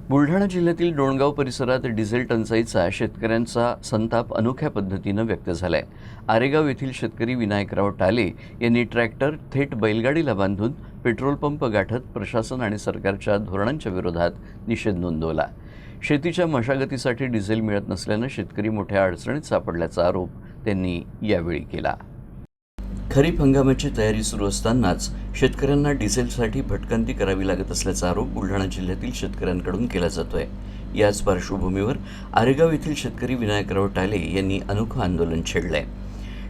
बुलढाणा जिल्ह्यातील डोणगाव परिसरात डिझेल टंचाईचा शेतकऱ्यांचा संताप अनोख्या पद्धतीनं व्यक्त झालाय। आरेगाव येथील शेतकरी विनायकराव टाले यांनी ट्रॅक्टर थेट बैलगाडीला बांधून पेट्रोल पंप गाठत प्रशासन आणि सरकारच्या धोरणांच्या विरोधात निषेध नोंदवला। शेतीच्या मशागतीसाठी डिझेल मिळत नसल्यानं शेतकरी मोठ्या अडचणीत सापडल्याचा आरोप त्यांनी यावेळी केला। खरीप हंगामाची तयारी सुरू असतानाच शेतकऱ्यांना डिझेलसाठी भटकंती करावी लागत असल्याचा आरोप बुलढाणा जिल्ह्यातील शेतकऱ्यांकडून केला जातोय। याच पार्श्वभूमीवर आरेगाव येथील शेतकरी विनायकराव टाले यांनी अनोखं आंदोलन छेडलंय।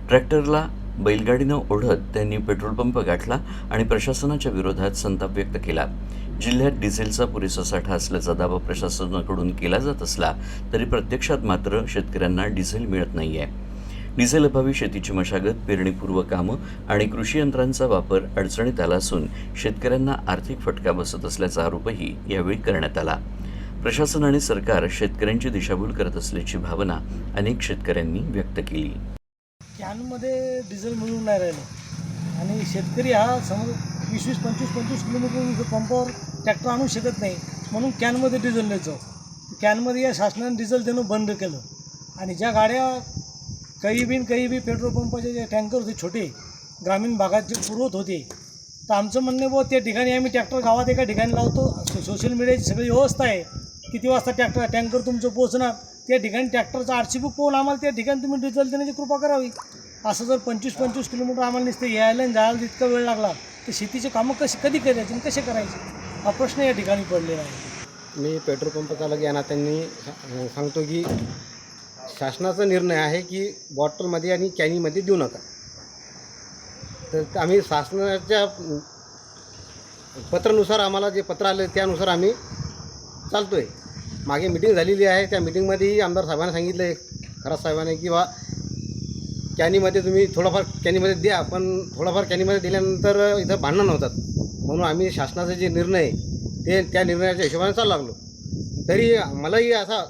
ट्रॅक्टरला बैलगाडीनं ओढत त्यांनी पेट्रोल पंप गाठला आणि प्रशासनाच्या विरोधात संताप व्यक्त केला। जिल्ह्यात डिझेलचा पुरेसा साठा असल्याचा दावा प्रशासनाकडून केला जात असला तरी प्रत्यक्षात मात्र शेतकऱ्यांना डिझेल मिळत नाहीये। डिझेल अभावी शेतीची मशागत, पेरणीपूर्व कामं आणि कृषी यंत्रांचा वापर अडचणीत आला असून शेतकऱ्यांना आर्थिक फटका बसत असल्याचा आरोपही यावेळी करण्यात आला। प्रशासन आणि सरकार शेतकऱ्यांची दिशाभूल करत असल्याची भावना अनेक शेतकऱ्यांनी व्यक्त केली। कॅनमध्ये डिझेल मिळून नाही राहिलं आणि शेतकरी हा समोर 20-25 किलोमीटर पंपावर ट्रॅक्टर आणू शकत नाही, म्हणून कॅनमध्ये डिझेल न्यायचं। कॅनमध्ये या शासनाने डिझेल देणं बंद केलं आणि ज्या गाड्या काही बी पेट्रोल पंपाचे जे टँकर होते छोटे ग्रामीण भागात जे पुरवत होते, तर आमचं म्हणणं बुवा त्या ठिकाणी आम्ही ट्रॅक्टर गावात एका ठिकाणी लावतो। सोशल मीडियाची सगळी व्यवस्था आहे, किती वाजता टँकर तुमचं पोहोचणार, त्या ठिकाणी ट्रॅक्टरचं आरसी बुक पाहून आम्हाला त्या ठिकाणी तुम्ही डिझेल देण्याची कृपा करावी। असं जर 25 किलोमीटर आम्हाला नुसतं यायला आणि जायला इतका वेळ लागला तर शेतीचे कामं कधी करायचे आणि कसे करायचे हा प्रश्न या ठिकाणी पडलेला आहे। मी पेट्रोल पंप चालक या नात्याने सांगतो की शासनाचा निर्णय आहे की बॉटलमध्ये आणि कॅनीमध्ये देऊ नका। तर आम्ही शासनाच्या पत्रानुसार आम्हाला जे पत्र आलं त्यानुसार आम्ही चालतो आहे। मागे मिटिंग झालेली आहे, त्या मिटिंगमध्येही आमदार साहेबांनी सांगितलं आहे, खरात साहेबांनी, की बा कॅनीमध्ये तुम्ही थोडंफार कॅनीमध्ये द्या, पण थोडंफार कॅनीमध्ये दिल्यानंतर इथं भांडणं होतात, म्हणून आम्ही शासनाचा जे निर्णय ते त्या निर्णयाच्या हिशोबाने चालू लागलो। तरी मलाही असा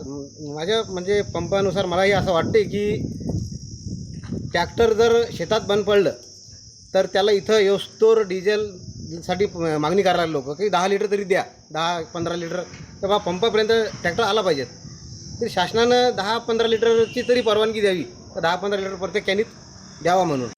माझ्या म्हणजे पंपानुसार मलाही असं वाटते की ट्रॅक्टर जर शेतात बंद पडलं तर त्याला इथं योस्तोर डिझेलसाठी मागणी करायला लोक की 10 लिटर तरी द्या, 10-15 लिटर, तर बा पंपापर्यंत ट्रॅक्टर आला पाहिजेत। तरी शासनानं 10-15 लिटरची तरी परवानगी द्यावी, तर 10-15 लिटर प्रत्येक कॅनीत द्यावा म्हणून।